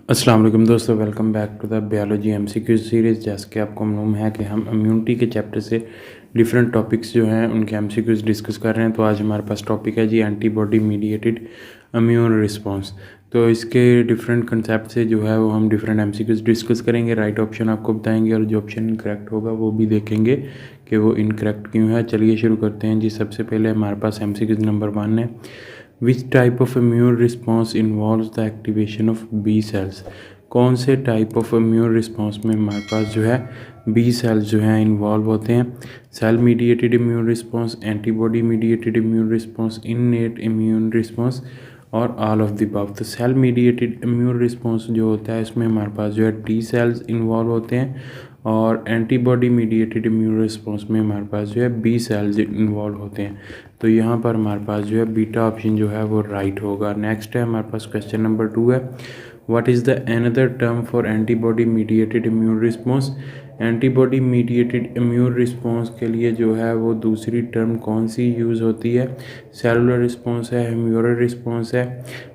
अस्सलाम वालेकुम दोस्तों, welcome back to the biology MCQ series. जैसे कि आपको मालूम है कि हम इम्यूनिटी के चैप्टर से डिफरेंट टॉपिक्स जो हैं उनके एमसीक्यूज़ डिस्कस कर रहे हैं। तो आज हमारे पास टॉपिक है जी एंटीबॉडी मीडिएटेड इम्यून रिस्पॉन्स। तो इसके डिफरेंट कंसेप्ट से जो है वो हम डिफरेंट एमसीक्यूज़ डिस्कस करेंगे। राइट ऑप्शन आपको बताएंगे और जो ऑप्शन इनकरेक्ट होगा वो भी देखेंगे कि वो इनकरेक्ट क्यों है। चलिए शुरू करते हैं जी। सबसे पहले हमारे पास एमसीक्यूज़ नंबर 1 है, which type of immune response involves the activation of B cells. कौन से टाइप ऑफ इम्यून रिस्पॉन्स में हमारे पास जो है बी सेल्स जो हैं इन्वॉल्व होते हैं। Cell mediated immune response, antibody mediated immune response, innate immune response और ऑल ऑफ द अबव। तो सेल मीडिएटेड इम्यून रिस्पॉन्स जो होता है इसमें हमारे पास जो है टी सेल्स इन्वॉल्व होते हैं और एंटीबॉडी मीडिएटेड इम्यून रिस्पॉन्स में हमारे पास जो है बी सेल्स इन्वॉल्व होते हैं। तो यहाँ पर हमारे पास जो है बीटा ऑप्शन जो है वो राइट होगा। नेक्स्ट है हमारे पास क्वेश्चन नंबर 2 है, what is the another term for antibody mediated immune response. Antibody mediated immune response के लिए जो है वो दूसरी टर्म कौन सी यूज़ होती है। सेलुलर रिस्पॉन्स है, ह्यूमरल रिस्पॉन्स है,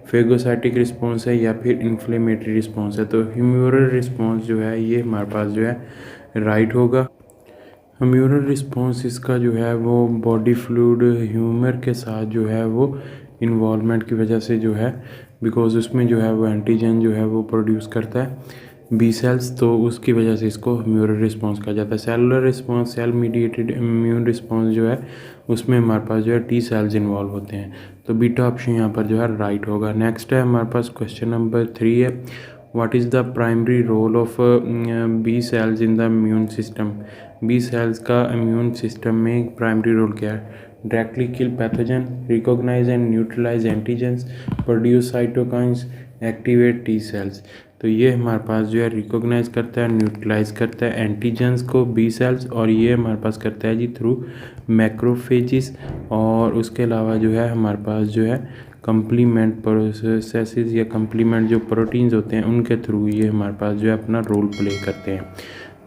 फेगोसाइटिक रिस्पॉन्स है या फिर इन्फ्लेमेटरी रिस्पॉन्स है। तो ह्यूमरल रिस्पॉन्स जो है ये हमारे पास जो है राइट होगा। ह्यूमरल रिस्पॉन्स इसका जो है वो बॉडी फ्लूइड ह्यूमर के साथ जो है वो इन्वॉल्वमेंट की वजह से जो है, बिकॉज उसमें जो है वो एंटीजन जो है वो प्रोड्यूस करता है बी सेल्स, तो उसकी वजह से इसको ह्यूमरल रिस्पॉन्स कहा जाता है। Cellular response, cell mediated immune response जो है उसमें हमारे पास जो है टी सेल्स इन्वॉल्व होते हैं। तो बीटा ऑप्शन यहाँ पर जो है राइट होगा। नेक्स्ट है हमारे पास क्वेश्चन नंबर 3 है, what is the primary role of B cells in the immune system. B cells का इम्यून सिस्टम में प्राइमरी रोल क्या है। Directly kill pathogen, recognise and neutralise antigens, produce cytokines, activate T cells. तो ये हमारे पास जो है रिकॉग्नाइज करता है, न्यूट्रलाइज करता है एंटीजेंस को बी सेल्स, और ये हमारे पास करता है जी थ्रू मैक्रोफेजिस। और उसके अलावा जो है हमारे पास जो है कंप्लीमेंट प्रोसेसेस या कंप्लीमेंट जो प्रोटीन्स होते हैं उनके थ्रू ये हमारे पास जो है अपना रोल प्ले करते हैं।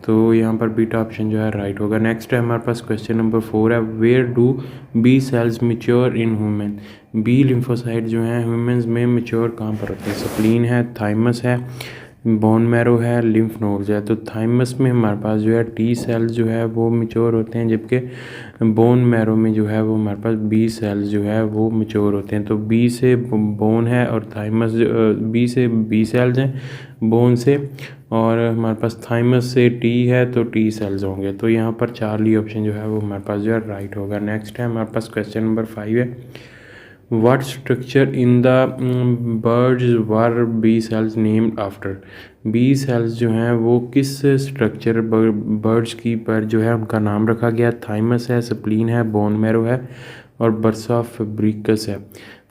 तो यहाँ पर बीटा ऑप्शन जो है राइट होगा। नेक्स्ट है हमारे पास क्वेश्चन नंबर 4 है, where do B cells mature in human. B lymphocyte जो हैं ह्यूमंस में मिच्योर कहाँ पर होते हैं। स्प्लीन है, थाइमस है, बोन मैरो है, लिम्फ नोड्स है। तो थाइमस में हमारे पास जो है टी सेल्स जो है वो मिच्योर होते हैं, जबकि बोन मैरो में जो है वो हमारे पास बी सेल्स जो है वो मिच्योर होते हैं। तो बी से बोन है और थाइमस, बी से बी सेल्स हैं, बोन से, और हमारे पास थाइमस से टी है तो टी सेल्स होंगे। तो यहाँ पर चार्ली ऑप्शन जो है वो हमारे पास जो है राइट होगा। नेक्स्ट है हमारे पास क्वेश्चन नंबर 5 है, what structure in the birds were B cells named after. B cells जो हैं वो किस स्ट्रक्चर बर्ड्स की पर जो है उनका नाम रखा गया। थाइमस है, स्प्लीन है, बोन मैरो है और बर्सा फैब्रिकस है।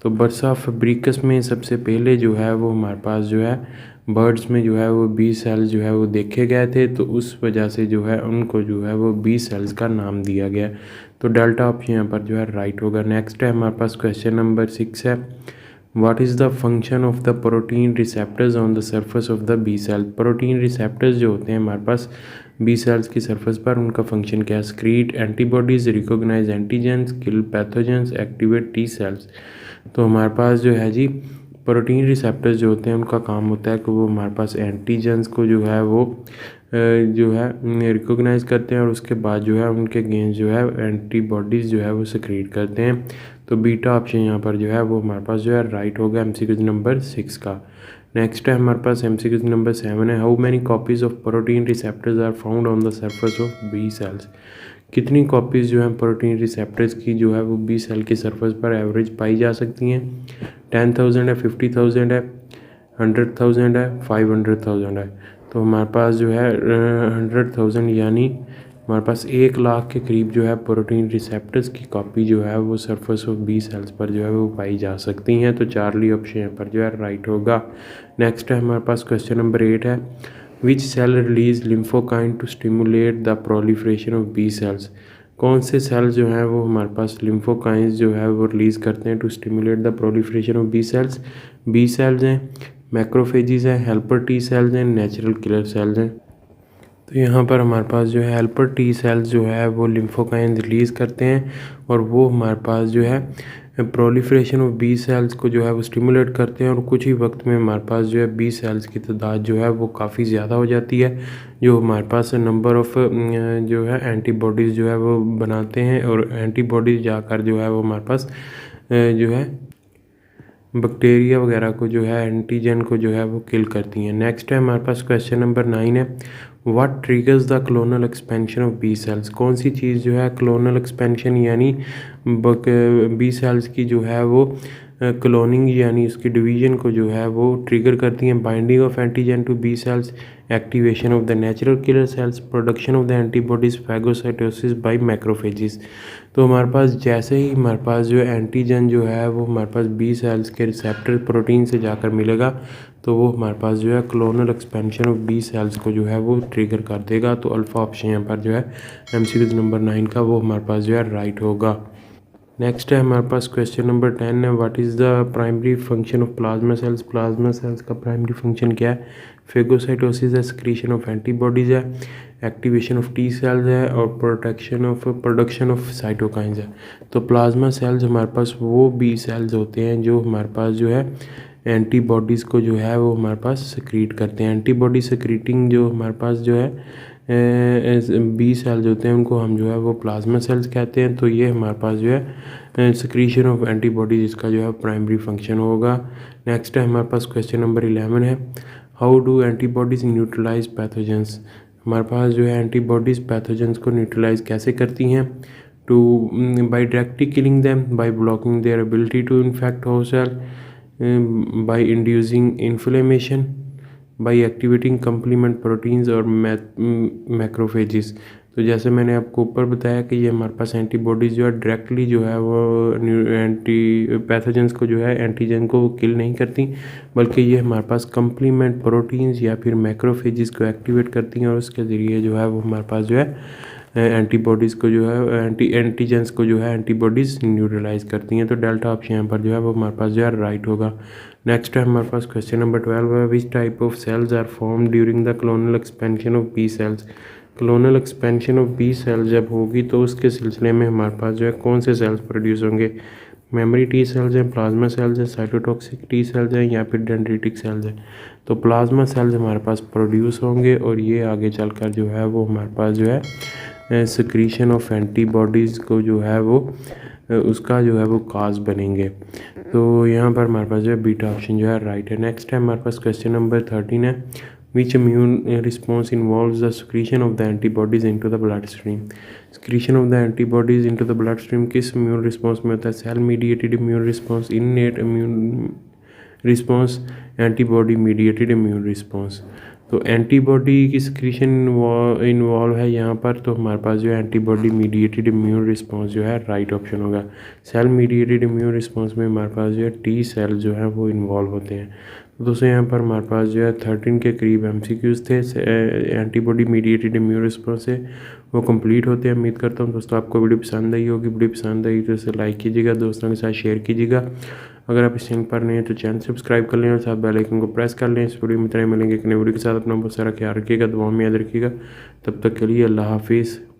तो बर्सा फैब्रिकस में सबसे पहले जो है वो हमारे पास जो है बर्ड्स में जो है वो बी सेल्स जो है वो देखे गए थे, तो उस वजह से जो है उनको जो है वो बी सेल्स का नाम दिया गया। तो डेल्टा ऑप्शन यहाँ पर जो है राइट होगा। नेक्स्ट है हमारे पास क्वेश्चन नंबर 6 है, what is the function of the protein receptors on the surface of the B cell. Protein receptors जो होते हैं हमारे पास बी सेल्स की सरफेस पर, उनका फंक्शन क्या है। Secrete antibodies, recognise antigens, kill pathogens, activate T cells. तो हमारे पास जो है जी प्रोटीन रिसेप्टर्स जो होते हैं उनका काम होता है कि वो हमारे पास एंटीजेंस को जो है वो जो है रिकॉग्नाइज करते हैं और उसके बाद जो है उनके अगेंस्ट जो है एंटीबॉडीज़ जो है वो सिक्रीट करते हैं। तो बीटा ऑप्शन यहाँ पर जो है वो हमारे पास जो है राइट होगा एमसीक्यू नंबर 6 का। नेक्स्ट है हमारे पास एमसीक्यू नंबर 7 है, how many copies of protein receptors are found on the surface of B cells. कितनी कॉपीज़ जो हैं प्रोटीन रिसेप्टर्स की जो है वो बी सेल की सरफेस पर एवरेज पाई जा सकती हैं। 10,000 है, 50,000 है, 100,000 है, 500,000 है। तो हमारे पास जो है 100,000 यानी हमारे पास 1 लाख के करीब जो है प्रोटीन रिसेप्टर्स की कॉपी जो है वो सरफेस ऑफ बी सेल्स पर जो है वो पाई जा सकती हैं। तो चार्ली ऑप्शन यहाँ पर जो है राइट होगा। नेक्स्ट है हमारे पास क्वेश्चन नंबर 8 है, which cell release lymphokine to stimulate the proliferation of B cells. कौन से सेल्स जो हैं वो हमारे पास लिम्फोकाइंस जो है वो रिलीज़ करते हैं to stimulate the proliferation of B cells. B cells हैं, मैक्रोफेजिस हैं, हेल्पर टी सेल्स हैं, नेचुरल किलर सेल्स हैं। तो यहाँ पर हमारे पास जो है हेल्पर टी सेल्स जो है वो लिम्फोकाइन रिलीज़ करते हैं और वो हमारे पास जो है प्रोलिफरेशन ऑफ बी सेल्स को जो है वो स्टिमुलेट करते हैं और कुछ ही वक्त में हमारे पास जो है बी सेल्स की तादाद जो है वो काफ़ी ज़्यादा हो जाती है, जो हमारे पास नंबर ऑफ़ जो है एंटीबॉडीज़ जो है वो बनाते हैं और एंटीबॉडीज़ जाकर जो है वो हमारे पास जो है बैक्टीरिया वगैरह को जो है एंटीजन को जो है वो किल करती हैं। नेक्स्ट है हमारे पास क्वेश्चन नंबर 9 है, what triggers the clonal expansion of B cells. कौन सी चीज़ जो है क्लोनल एक्सपेंशन यानी बी सेल्स की जो है वो क्लोनिंग यानी उसकी डिवीजन को जो है वो ट्रिगर करती हैं। Binding of antigen to B cells, activation of the natural killer cells, production of the antibodies, phagocytosis by macrophages. तो हमारे पास जैसे ही हमारे पास जो एंटीजन जो है वो हमारे पास बी सेल्स के रिसेप्टर प्रोटीन से जाकर मिलेगा, तो वो हमारे पास जो है clonal expansion of B cells को जो है वो ट्रिगर कर देगा। तो अल्फ़ा ऑप्शन यहाँ पर जो है MCQ नंबर 9 का वो हमारे पास जो है राइट होगा। नेक्स्ट है हमारे पास क्वेश्चन नंबर 10 है, what is the primary function of plasma cells. Plasma cells का प्राइमरी फंक्शन क्या है। फेगोसाइटोसिस है, सिक्रीशन ऑफ एंटीबॉडीज़ है, एक्टिवेशन ऑफ टी सेल्स है और प्रोडक्शन ऑफ साइटोकाइंस है। तो प्लाज्मा सेल्स हमारे पास वो बी सेल्स होते हैं जो हमारे पास जो है एंटीबॉडीज़ को जो है वो हमारे पास सिक्रीट करते हैं। एंटीबॉडी सिक्रीटिंग जो हमारे पास जो है बी सेल्स होते हैं उनको हम जो है वो प्लाज्मा सेल्स कहते हैं। तो ये हमारे पास जो है सिक्रीशन ऑफ एंटीबॉडीज इसका जो है प्राइमरी फंक्शन होगा। नेक्स्ट है हमारे पास क्वेश्चन नंबर 11 है, how do antibodies neutralise pathogens. हमारे पास जो है एंटीबॉडीज़ पैथोजेंस को न्यूट्रलाइज कैसे करती हैं। To by directly killing them, by blocking their ability to infect host cell, by inducing inflammation, by activating complement proteins और मैक्रोफेजिस। तो जैसे मैंने आपको ऊपर बताया कि ये हमारे पास एंटीबॉडीज़ जो है डायरेक्टली जो है वो एंटी पैथोजेंस को जो है एंटीजन को किल नहीं करती, बल्कि ये हमारे पास कम्प्लीमेंट प्रोटीन्स या फिर मैक्रोफेजिस को एक्टिवेट करती हैं और उसके ज़रिए जो है वो हमारे पास जो है एंटीबॉडीज़ को जो है एंटीजेंस को जो है एंटीबॉडीज़ न्यूट्रलाइज करती हैं। तो डेल्टा ऑप्शन यहाँ पर जो है वो हमारे पास जो है राइट होगा। नेक्स्ट है हमारे पास क्वेश्चन नंबर 12 है, which type of cells are form during the clonal expansion of B cells. Clonal expansion of B cells जब होगी तो उसके सिलसिले में हमारे पास जो है कौन से सेल्स प्रोड्यूस होंगे। मेमोरी टी सेल्स हैं, प्लाज्मा सेल्स हैं, साइटोटॉक्सिक टी सेल्स हैं या फिर डेंड्रिटिक सेल्स हैं। तो प्लाज्मा सेल्स हमारे पास प्रोड्यूस होंगे और ये आगे चलकर जो है वो हमारे पास जो है सिक्रीशन ऑफ एंटीबॉडीज़ को जो है वो उसका जो है वो काज बनेंगे। तो यहाँ पर हमारे पास जो है बीटा ऑप्शन जो है राइट है। नेक्स्ट है हमारे पास क्वेश्चन नंबर 13 है, which immune response involves the secretion of the antibodies into the blood stream. Secretion of the antibodies into the blood stream किस इम्यून रिस्पॉन्स में होता है। Cell mediated immune response, innate immune response, antibody mediated immune response. तो antibody की secretion involve है यहाँ पर, तो हमारे पास जो है एंटीबॉडी मीडिएटेड इम्यून रिस्पॉन्स जो है राइट ऑप्शन होगा। सेल मीडिएटेड इम्यून रिस्पॉन्स में हमारे पास जो है टी सेल जो है वो इन्वॉल्व होते हैं। तो दोस्तों यहाँ पर हमारे पास जो है 13 के करीब MCQs थे एंटीबॉडी मीडिएटेड इम्यून रिस्पॉन्स से वो कंप्लीट होते हैं। उम्मीद करता हूँ दोस्तों आपको वीडियो पसंद आई होगी। वीडियो पसंद आई तो इसे लाइक कीजिएगा, दोस्तों के साथ शेयर कीजिएगा। अगर आप इस चैनल पर नहीं हैं तो चैनल सब्सक्राइब कर लें और साथ बेल आइकन को प्रेस कर लें। इस वीडियो में तरह मिलेंगे एक नई वीडियो के साथ। अपना बहुत सारा ख्याल रखिएगा, दुआ में याद रखिएगा। तब तक के लिए अल्लाह हाफिज़।